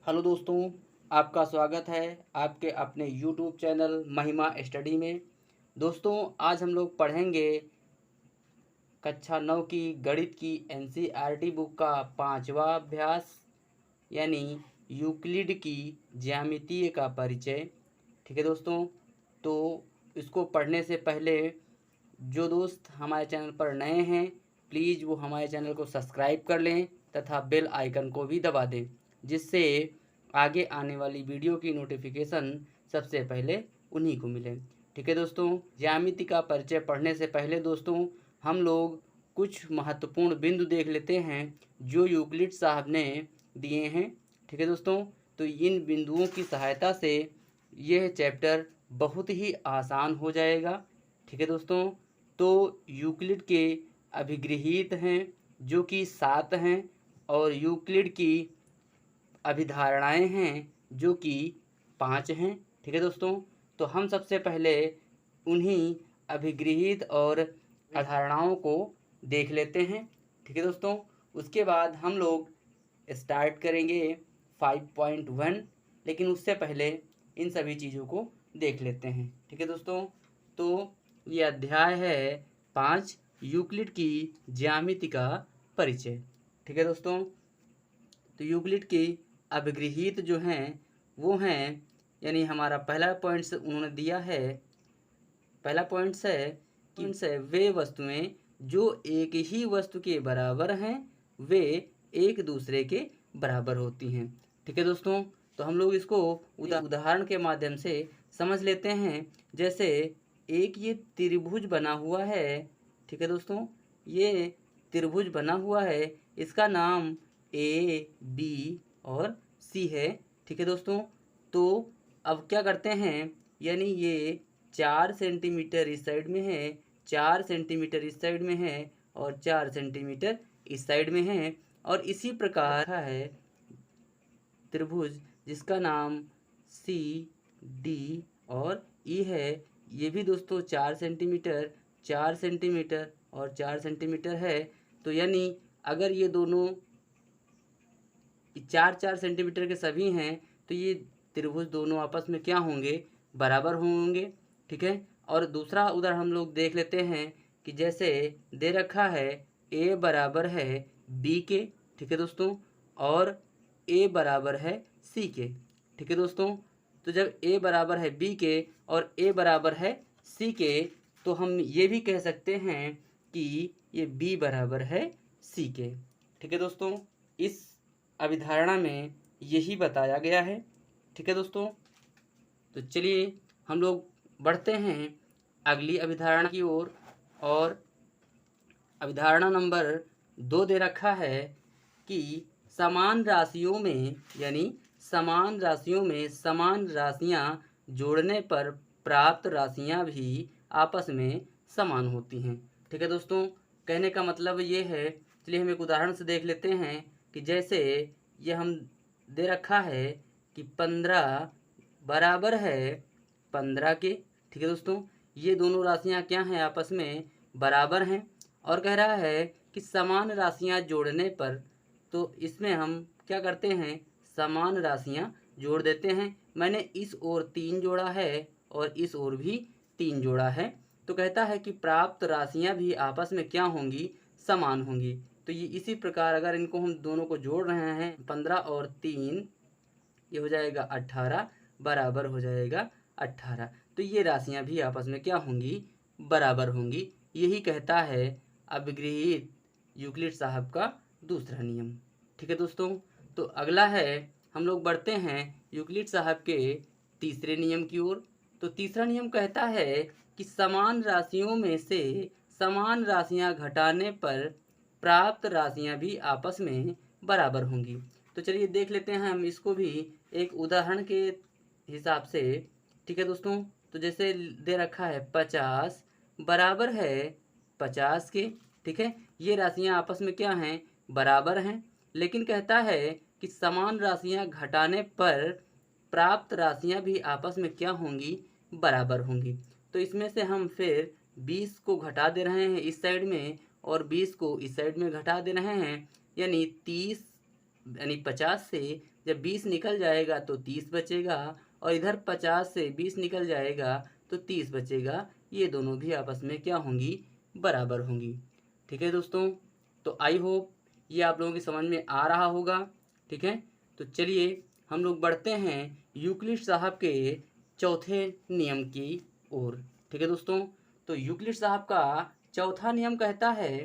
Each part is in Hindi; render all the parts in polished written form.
हेलो दोस्तों, आपका स्वागत है आपके अपने यूट्यूब चैनल महिमा स्टडी में। दोस्तों, आज हम लोग पढ़ेंगे कक्षा 9 की गणित की एनसीईआरटी बुक का 5वां अभ्यास यानी यूक्लिड की ज्यामितीय का परिचय। ठीक है दोस्तों, तो इसको पढ़ने से पहले जो दोस्त हमारे चैनल पर नए हैं प्लीज़ वो हमारे चैनल को सब्सक्राइब कर लें तथा बेल आइकन को भी दबा दें, जिससे आगे आने वाली वीडियो की नोटिफिकेशन सबसे पहले उन्हीं को मिले। ठीक है दोस्तों, ज्यामिति का परिचय पढ़ने से पहले दोस्तों हम लोग कुछ महत्वपूर्ण बिंदु देख लेते हैं जो यूक्लिड साहब ने दिए हैं। ठीक है दोस्तों, तो इन बिंदुओं की सहायता से यह चैप्टर बहुत ही आसान हो जाएगा। ठीक है दोस्तों, तो यूक्लिड के अभिगृहीत हैं जो कि 7 हैं और यूक्लिड की अभिधारणाएं हैं जो कि 5 हैं। ठीक है दोस्तों, तो हम सबसे पहले उन्हीं अभिगृहीत और अवधारणाओं को देख लेते हैं। ठीक है दोस्तों, उसके बाद हम लोग स्टार्ट करेंगे 5.1, लेकिन उससे पहले इन सभी चीज़ों को देख लेते हैं। ठीक है दोस्तों, तो ये अध्याय है 5 यूक्लिड की ज्यामिति का परिचय। ठीक है दोस्तों, तो यूक्लिड की अभिगृहीत जो हैं वो हैं, यानी हमारा पहला पॉइंट्स उन्होंने दिया है। पहला पॉइंट्स है कि वे वस्तुएं जो एक ही वस्तु के बराबर हैं वे एक दूसरे के बराबर होती हैं। ठीक है दोस्तों, तो हम लोग इसको उदाहरण के माध्यम से समझ लेते हैं। जैसे एक ये त्रिभुज बना हुआ है। ठीक है दोस्तों, ये त्रिभुज बना हुआ है, इसका नाम ए बी और सी है। ठीक है दोस्तों, तो अब क्या करते हैं, यानी ये 4 सेंटीमीटर इस साइड में है, 4 सेंटीमीटर इस साइड में है और 4 सेंटीमीटर इस साइड में है। और इसी प्रकार है त्रिभुज जिसका नाम सी डी और ई है। ये भी दोस्तों 4 सेंटीमीटर 4 सेंटीमीटर और 4 सेंटीमीटर है। तो यानी अगर ये दोनों 4-4 सेंटीमीटर के सभी हैं तो ये त्रिभुज दोनों आपस में क्या होंगे, बराबर होंगे। ठीक है, और दूसरा उदाहरण हम लोग देख लेते हैं कि जैसे दे रखा है ए बराबर है बी के। ठीक है दोस्तों, और ए बराबर है सी के। ठीक है दोस्तों, तो जब ए बराबर है बी के और ए बराबर है सी के तो हम ये भी कह सकते हैं कि ये बी बराबर है सी के। ठीक है दोस्तों, इस अभिधारणा में यही बताया गया है। ठीक है दोस्तों, तो चलिए हम लोग बढ़ते हैं अगली अभिधारणा की ओर। और अभिधारणा नंबर 2 दे रखा है कि समान राशियों में, यानी समान राशियों में समान राशियां जोड़ने पर प्राप्त राशियां भी आपस में समान होती हैं। ठीक है दोस्तों, कहने का मतलब ये है, चलिए हम एक उदाहरण से देख लेते हैं कि जैसे ये हम दे रखा है कि 15 बराबर है 15 के। ठीक है दोस्तों, ये दोनों राशियां क्या हैं, आपस में बराबर हैं। और कह रहा है कि समान राशियां जोड़ने पर, तो इसमें हम क्या करते हैं, समान राशियां जोड़ देते हैं। मैंने इस ओर 3 जोड़ा है और इस ओर भी 3 जोड़ा है, तो कहता है कि प्राप्त राशियां भी आपस में क्या होंगी, समान होंगी। तो ये इसी प्रकार अगर इनको हम दोनों को जोड़ रहे हैं 15 और 3, ये हो जाएगा 18 बराबर हो जाएगा 18। तो ये राशियां भी आपस में क्या होंगी, बराबर होंगी। यही कहता है अभिगृहीत यूक्लिड साहब का दूसरा नियम। ठीक है दोस्तों, तो अगला है, हम लोग बढ़ते हैं यूक्लिड साहब के तीसरे नियम की ओर। तो तीसरा नियम कहता है कि समान राशियों में से समान राशियां घटाने पर प्राप्त राशियां भी आपस में बराबर होंगी। तो चलिए देख लेते हैं हम इसको भी एक उदाहरण के हिसाब से। ठीक है दोस्तों, तो जैसे दे रखा है 50 बराबर है 50 के। ठीक है, ये राशियां आपस में क्या हैं, बराबर हैं। लेकिन कहता है कि समान राशियां घटाने पर प्राप्त राशियां भी आपस में क्या होंगी, बराबर होंगी। तो इसमें से हम फिर 20 को घटा दे रहे हैं इस साइड में और 20 को इस साइड में घटा दे रहे हैं, यानी 30 यानी 50 से जब 20 निकल जाएगा तो 30 बचेगा, और इधर 50 से 20 निकल जाएगा तो 30 बचेगा। ये दोनों भी आपस में क्या होंगी, बराबर होंगी। ठीक है दोस्तों, तो आई होप ये आप लोगों की समझ में आ रहा होगा। ठीक है, तो चलिए हम लोग बढ़ते हैं यूक्लिड साहब के चौथे नियम की ओर। ठीक है दोस्तों, तो यूक्लिड साहब का चौथा नियम कहता है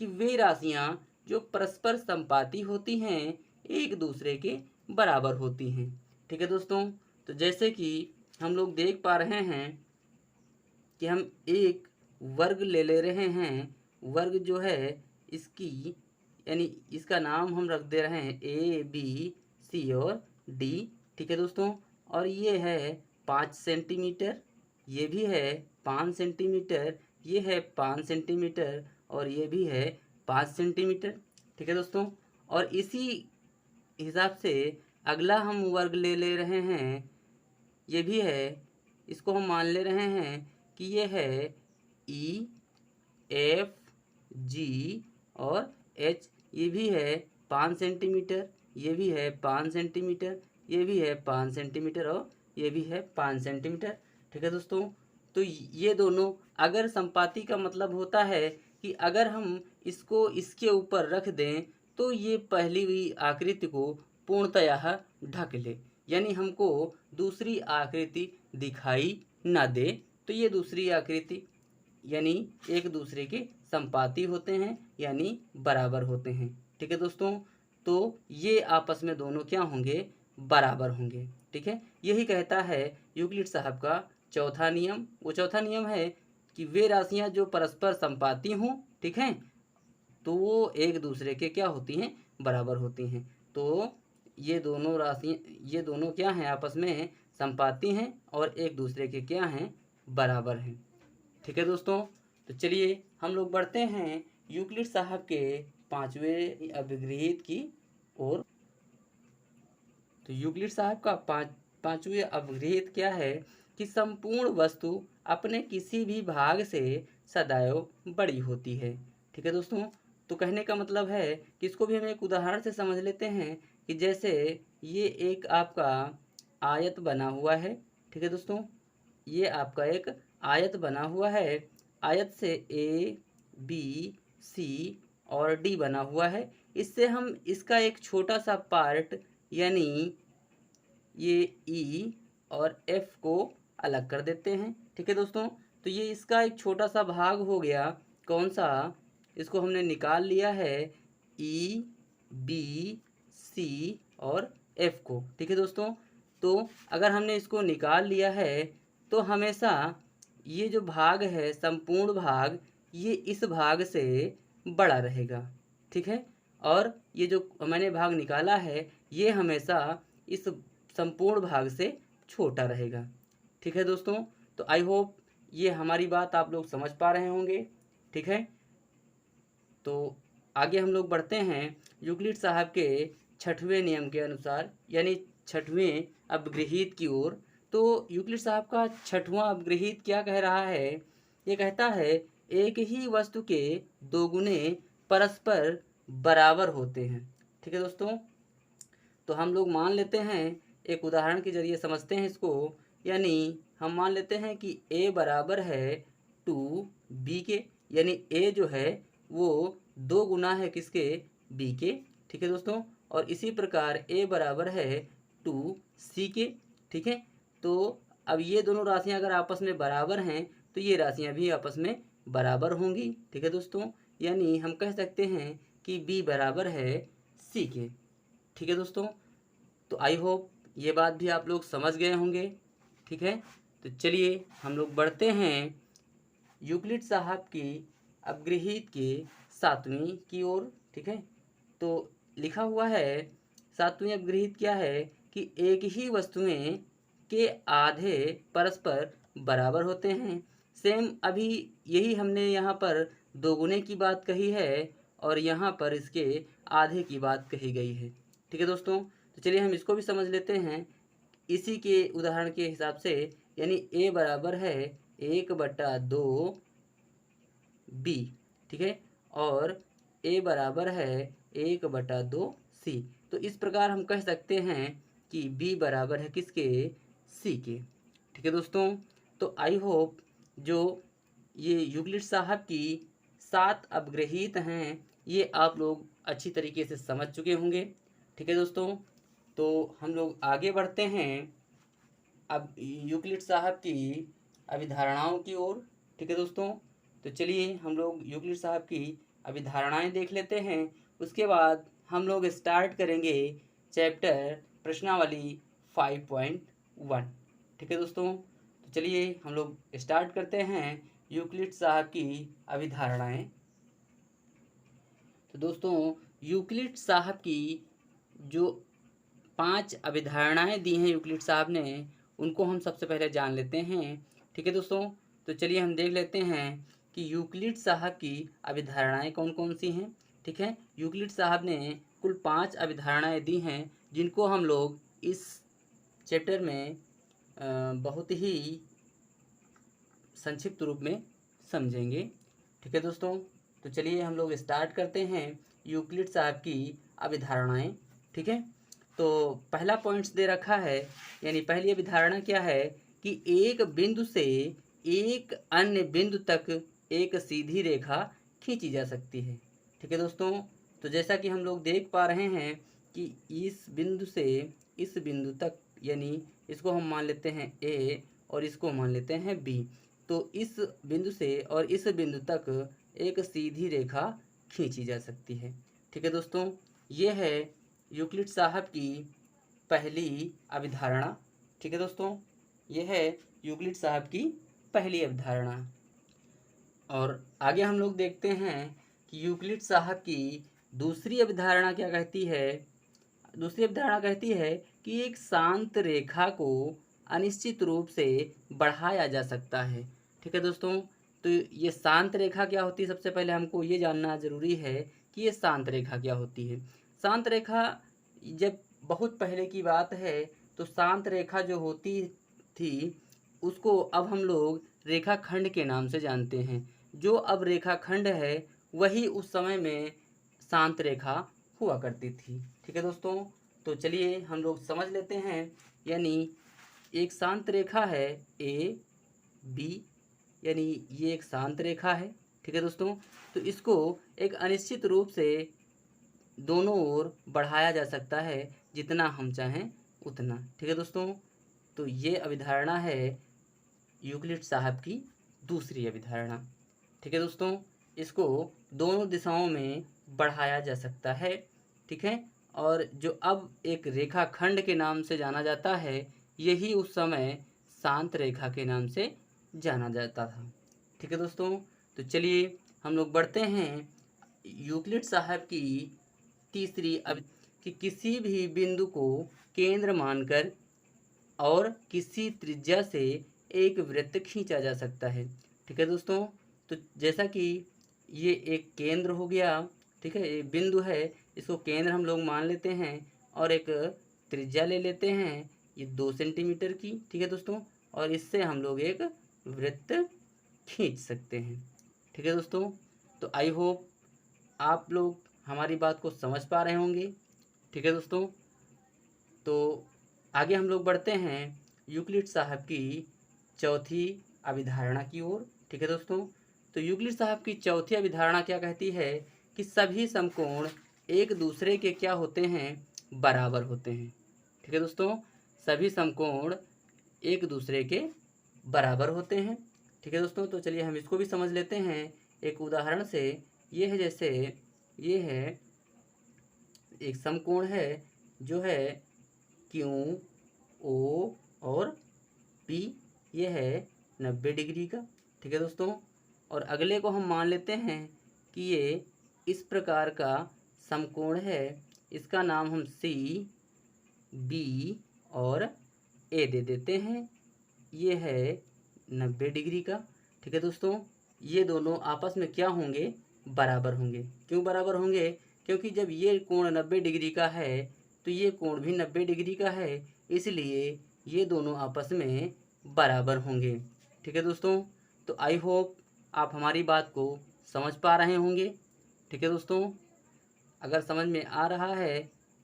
कि वे राशियां जो परस्पर संपाती होती हैं एक दूसरे के बराबर होती हैं। ठीक है दोस्तों, तो जैसे कि हम लोग देख पा रहे हैं कि हम एक वर्ग ले रहे हैं। वर्ग जो है इसकी यानी इसका नाम हम रख दे रहे हैं ए बी सी और डी। ठीक है दोस्तों, और ये है 5 सेंटीमीटर, ये भी है 5 सेंटीमीटर, ये है 5 सेंटीमीटर, और ये भी है 5 सेंटीमीटर। ठीक है दोस्तों, और इसी हिसाब से अगला हम वर्ग ले रहे हैं, ये भी है, इसको हम मान ले रहे हैं कि ये है ई एफ जी और एच। ये भी है 5 सेंटीमीटर, ये भी है 5 सेंटीमीटर, ये भी है 5 सेंटीमीटर, और ये भी है 5 सेंटीमीटर। ठीक है दोस्तों, तो ये दोनों अगर संपाती का मतलब होता है कि अगर हम इसको इसके ऊपर रख दें तो ये पहली हुई आकृति को पूर्णतः ढक ले, यानी हमको दूसरी आकृति दिखाई ना दे, तो ये दूसरी आकृति यानी एक दूसरे के संपाती होते हैं, यानी बराबर होते हैं। ठीक है दोस्तों, तो ये आपस में दोनों क्या होंगे, बराबर होंगे। ठीक है, यही कहता है यूक्लिड साहब का चौथा नियम। वो चौथा नियम है कि वे राशियां जो परस्पर संपाती हों, ठीक है, तो वो एक दूसरे के क्या होती हैं, बराबर होती हैं। तो ये दोनों राशियाँ, ये दोनों क्या हैं, आपस में संपाती हैं और एक दूसरे के क्या हैं, बराबर हैं। ठीक है दोस्तों, तो चलिए हम लोग बढ़ते हैं यूक्लिड साहब के पांचवें अभिगृहित की ओर। तो यूक्लिड साहब का पांचवें अभिगृहित क्या है कि संपूर्ण वस्तु अपने किसी भी भाग से सदैव बड़ी होती है। ठीक है दोस्तों, तो कहने का मतलब है कि इसको भी हम एक उदाहरण से समझ लेते हैं कि जैसे ये एक आपका आयत बना हुआ है। ठीक है दोस्तों, ये आपका एक आयत बना हुआ है। आयत से ए बी सी और डी बना हुआ है। इससे हम इसका एक छोटा सा पार्ट यानी ये ई और एफ को अलग कर देते हैं। ठीक है दोस्तों, तो ये इसका एक छोटा सा भाग हो गया, कौन सा, इसको हमने निकाल लिया है ई बी सी और एफ को। ठीक है दोस्तों, तो अगर हमने इसको निकाल लिया है तो हमेशा ये जो भाग है, संपूर्ण भाग, ये इस भाग से बड़ा रहेगा। ठीक है, और ये जो मैंने भाग निकाला है ये हमेशा इस संपूर्ण भाग से छोटा रहेगा। ठीक है दोस्तों, तो आई होप ये हमारी बात आप लोग समझ पा रहे होंगे। ठीक है, तो आगे हम लोग बढ़ते हैं यूक्लिड साहब के छठवें नियम के अनुसार, यानी छठवें अपगृहीत की ओर। तो यूक्लिड साहब का छठवां अपगृहीत क्या कह रहा है, ये कहता है एक ही वस्तु के दो गुने परस्पर बराबर होते हैं। ठीक है दोस्तों, तो हम लोग मान लेते हैं, एक उदाहरण के जरिए समझते हैं इसको, यानी हम मान लेते हैं कि a बराबर है 2b के, यानी a जो है वो 2 गुना है किसके, b के। ठीक है दोस्तों, और इसी प्रकार a बराबर है 2c के। ठीक है, तो अब ये दोनों राशियां अगर आपस में बराबर हैं तो ये राशियां भी आपस में बराबर होंगी। ठीक है दोस्तों, यानी हम कह सकते हैं कि b बराबर है c के। ठीक है दोस्तों, तो आई होप ये बात भी आप लोग समझ गए होंगे। ठीक है, तो चलिए हम लोग बढ़ते हैं यूक्लिड साहब की अपगृहीत के सातवीं की ओर। ठीक है, तो लिखा हुआ है सातवीं अपगृहीत क्या है कि एक ही वस्तुएं के आधे परस्पर बराबर होते हैं। सेम अभी यही हमने यहाँ पर दोगुने की बात कही है और यहाँ पर इसके आधे की बात कही गई है। ठीक है दोस्तों, तो चलिए हम इसको भी समझ लेते हैं इसी के उदाहरण के हिसाब से, यानी a बराबर है 1/2 b। ठीक है, और a बराबर है 1/2 c। तो तो इस प्रकार हम कह सकते हैं कि बी बराबर है किसके, सी के। ठीक है दोस्तों, तो आई होप जो ये यूक्लिड साहब की 7 अपग्रहीत हैं ये आप लोग अच्छी तरीके से समझ चुके होंगे। ठीक है दोस्तों, तो हम लोग आगे बढ़ते हैं अब यूक्लिड साहब की अभिधारणाओं की ओर। ठीक है दोस्तों, तो चलिए हम लोग यूक्लिड साहब की अभिधारणाएं देख लेते हैं। उसके बाद हम लोग स्टार्ट करेंगे चैप्टर प्रश्नावली 5.1। ठीक है दोस्तों, तो चलिए हम लोग स्टार्ट करते हैं यूक्लिड साहब की अभिधारणाएं। तो दोस्तों यूक्लिड साहब की जो 5 अभिधारणाएं दी हैं यूक्लिड साहब ने, उनको हम सबसे पहले जान लेते हैं। ठीक है दोस्तों, तो चलिए हम देख लेते हैं कि यूक्लिड साहब की अभिधारणाएं कौन कौन सी हैं। ठीक है, यूक्लिड साहब ने कुल 5 अभिधारणाएं दी हैं जिनको हम लोग इस चैप्टर में बहुत ही संक्षिप्त रूप में समझेंगे। ठीक है दोस्तों, तो चलिए हम लोग स्टार्ट करते हैं यूक्लिड साहब की अभिधारणाएं। ठीक है, तो पहला पॉइंट्स दे रखा है, यानी पहली अभिधारणा क्या है कि एक बिंदु से एक अन्य बिंदु तक एक सीधी रेखा खींची जा सकती है। ठीक है दोस्तों, तो जैसा कि हम लोग देख पा रहे हैं कि इस बिंदु से इस बिंदु तक, यानी इसको हम मान लेते हैं ए और इसको मान लेते हैं बी, तो इस बिंदु से और इस बिंदु तक एक सीधी रेखा खींची जा सकती है। ठीक है दोस्तों, ये है यूक्लिड साहब की पहली अभिधारणा। ठीक है दोस्तों, ये है यूक्लिड साहब की पहली अभिधारणा। और आगे हम लोग देखते हैं कि यूक्लिड साहब की दूसरी अभिधारणा क्या कहती है। दूसरी अभिधारणा कहती है कि एक शांत रेखा को अनिश्चित रूप से बढ़ाया जा सकता है। ठीक है दोस्तों, तो ये शांत रेखा क्या होती है, सबसे पहले हमको ये जानना ज़रूरी है कि ये शांत रेखा क्या होती है। शांत रेखा, जब बहुत पहले की बात है तो शांत रेखा जो होती थी उसको अब हम लोग रेखाखंड के नाम से जानते हैं। जो अब रेखाखंड है वही उस समय में शांत रेखा हुआ करती थी। ठीक है दोस्तों, तो चलिए हम लोग समझ लेते हैं। यानी एक शांत रेखा है ए बी, यानी ये एक शांत रेखा है। ठीक है दोस्तों, तो इसको एक अनिश्चित रूप से दोनों ओर बढ़ाया जा सकता है जितना हम चाहें उतना। ठीक है दोस्तों, तो ये अभिधारणा है यूक्लिड साहब की दूसरी अभिधारणा। ठीक है दोस्तों, इसको दोनों दिशाओं में बढ़ाया जा सकता है। ठीक है, और जो अब एक रेखाखंड के नाम से जाना जाता है यही उस समय शांत रेखा के नाम से जाना जाता था। ठीक है दोस्तों, तो चलिए हम लोग बढ़ते हैं यूक्लिड साहब की तीसरी अब कि किसी भी बिंदु को केंद्र मानकर और किसी त्रिज्या से एक वृत्त खींचा जा सकता है। ठीक है दोस्तों, तो जैसा कि ये एक केंद्र हो गया, ठीक है, एक बिंदु है, इसको केंद्र हम लोग मान लेते हैं और एक त्रिज्या ले लेते हैं ये 2 सेंटीमीटर की। ठीक है दोस्तों, और इससे हम लोग एक वृत्त खींच सकते हैं। ठीक है दोस्तों, तो आई होप आप लोग हमारी बात को समझ पा रहे होंगे। ठीक है दोस्तों, तो आगे हम लोग बढ़ते हैं यूक्लिड साहब की चौथी अभिधारणा की ओर। ठीक है दोस्तों, तो यूक्लिड साहब की चौथी अभिधारणा क्या कहती है कि सभी समकोण एक दूसरे के क्या होते हैं, बराबर होते हैं। ठीक है दोस्तों, सभी समकोण एक दूसरे के बराबर होते हैं। ठीक है दोस्तों, तो चलिए हम इसको भी समझ लेते हैं एक उदाहरण से। ये है, जैसे ये है एक समकोण है जो है क्यू ओ और पी, ये है 90 डिग्री का। ठीक है दोस्तों, और अगले को हम मान लेते हैं कि ये इस प्रकार का समकोण है, इसका नाम हम सी बी और ए दे देते हैं, ये है 90 डिग्री का। ठीक है दोस्तों, ये दोनों आपस में क्या होंगे, बराबर होंगे। क्यों बराबर होंगे, क्योंकि जब ये कोण 90 डिग्री का है तो ये कोण भी 90 डिग्री का है, इसलिए ये दोनों आपस में बराबर होंगे। ठीक है दोस्तों, तो आई होप आप हमारी बात को समझ पा रहे होंगे। ठीक है दोस्तों, अगर समझ में आ रहा है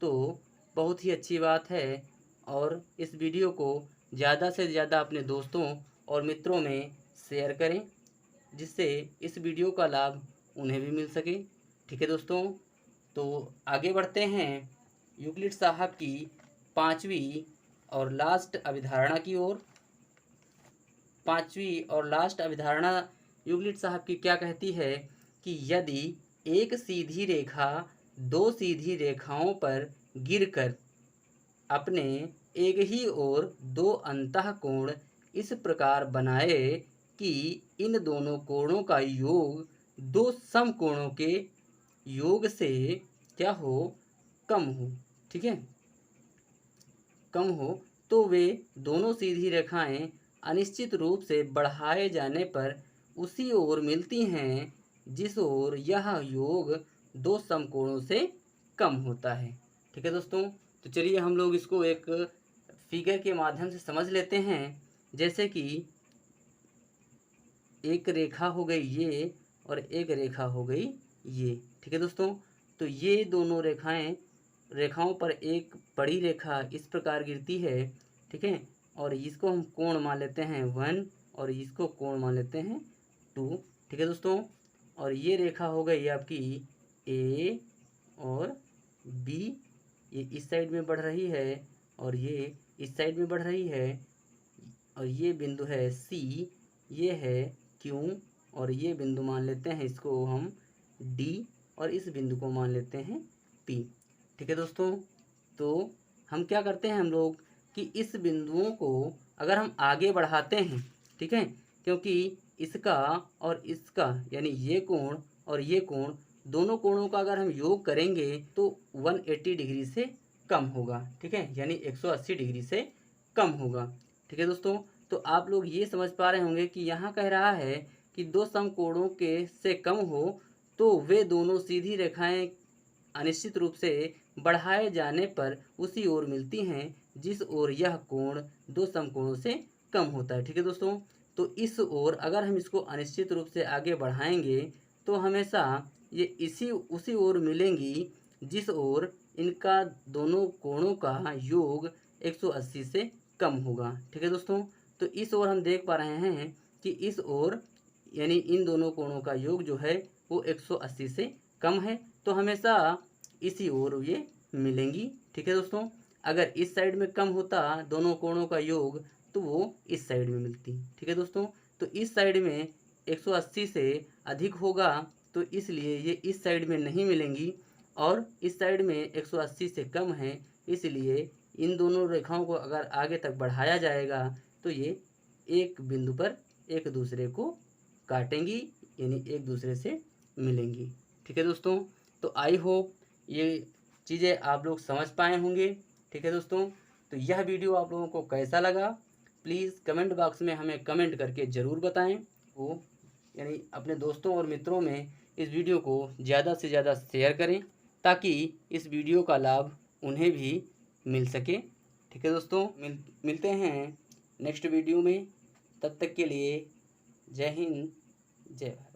तो बहुत ही अच्छी बात है। और इस वीडियो को ज़्यादा से ज़्यादा अपने दोस्तों और मित्रों में शेयर करें, जिससे इस वीडियो का लाभ उन्हें भी मिल सके। ठीक है दोस्तों, तो आगे बढ़ते हैं यूक्लिड साहब की पांचवी और लास्ट अभिधारणा की ओर। पांचवी और लास्ट अभिधारणा यूक्लिड साहब की क्या कहती है कि यदि एक सीधी रेखा दो सीधी रेखाओं पर गिरकर अपने एक ही ओर दो अंतःकोण इस प्रकार बनाए कि इन दोनों कोणों का योग दो समकोणों के योग से क्या हो, कम हो। ठीक है, कम हो, तो वे दोनों सीधी रेखाएं अनिश्चित रूप से बढ़ाए जाने पर उसी ओर मिलती हैं जिस ओर यह योग दो समकोणों से कम होता है। ठीक है दोस्तों, तो चलिए हम लोग इसको एक फिगर के माध्यम से समझ लेते हैं। जैसे कि एक रेखा हो गई ये और एक रेखा हो गई ये। ठीक है दोस्तों, तो ये दोनों रेखाओं पर एक बड़ी रेखा इस प्रकार गिरती है। ठीक है, और इसको हम कोण मान लेते हैं 1 और इसको कोण मान लेते हैं 2। ठीक है दोस्तों, और ये रेखा हो गई आपकी ए और बी, ये इस साइड में बढ़ रही है और ये इस साइड में बढ़ रही है। और ये बिंदु है सी, ये है क्यू, और ये बिंदु मान लेते हैं इसको हम डी, और इस बिंदु को मान लेते हैं पी। ठीक है दोस्तों, तो हम क्या करते हैं हम लोग कि इस बिंदुओं को अगर हम आगे बढ़ाते हैं, ठीक है, क्योंकि इसका और इसका यानी ये कोण और ये कोण, दोनों कोणों का अगर हम योग करेंगे तो 180 डिग्री से कम होगा। ठीक है, यानी 180 डिग्री से कम होगा। ठीक है दोस्तों, तो आप लोग ये समझ पा रहे होंगे कि यहाँ कह रहा है कि दो समकोणों के से कम हो तो वे दोनों सीधी रेखाएं अनिश्चित रूप से बढ़ाए जाने पर उसी ओर मिलती हैं जिस ओर यह कोण दो समकोणों से कम होता है। ठीक है दोस्तों, तो इस ओर अगर हम इसको अनिश्चित रूप से आगे बढ़ाएंगे तो हमेशा ये उसी ओर मिलेंगी जिस ओर इनका दोनों कोणों का योग 180 से कम होगा। ठीक है दोस्तों, तो इस ओर हम देख पा रहे हैं कि इस ओर यानी इन दोनों कोणों का योग जो है वो 180 से कम है, तो हमेशा इसी ओर ये मिलेंगी। ठीक है दोस्तों, अगर इस साइड में कम होता दोनों कोणों का योग तो वो इस साइड में मिलती। ठीक है दोस्तों, तो इस साइड में 180 से अधिक होगा तो इसलिए ये इस साइड में नहीं मिलेंगी, और इस साइड में 180 से कम है इसलिए इन दोनों रेखाओं को अगर आगे तक बढ़ाया जाएगा तो ये एक बिंदु पर एक दूसरे को काटेंगी, यानी एक दूसरे से मिलेंगी। ठीक है दोस्तों, तो आई होप ये चीज़ें आप लोग समझ पाए होंगे। ठीक है दोस्तों, तो यह वीडियो आप लोगों को कैसा लगा प्लीज़ कमेंट बॉक्स में हमें कमेंट करके ज़रूर बताएं। वो यानी अपने दोस्तों और मित्रों में इस वीडियो को ज़्यादा से ज़्यादा शेयर करें ताकि इस वीडियो का लाभ उन्हें भी मिल सके। ठीक है दोस्तों, मिलते हैं नेक्स्ट वीडियो में। तब तक के लिए जय हिंद, जय भारत।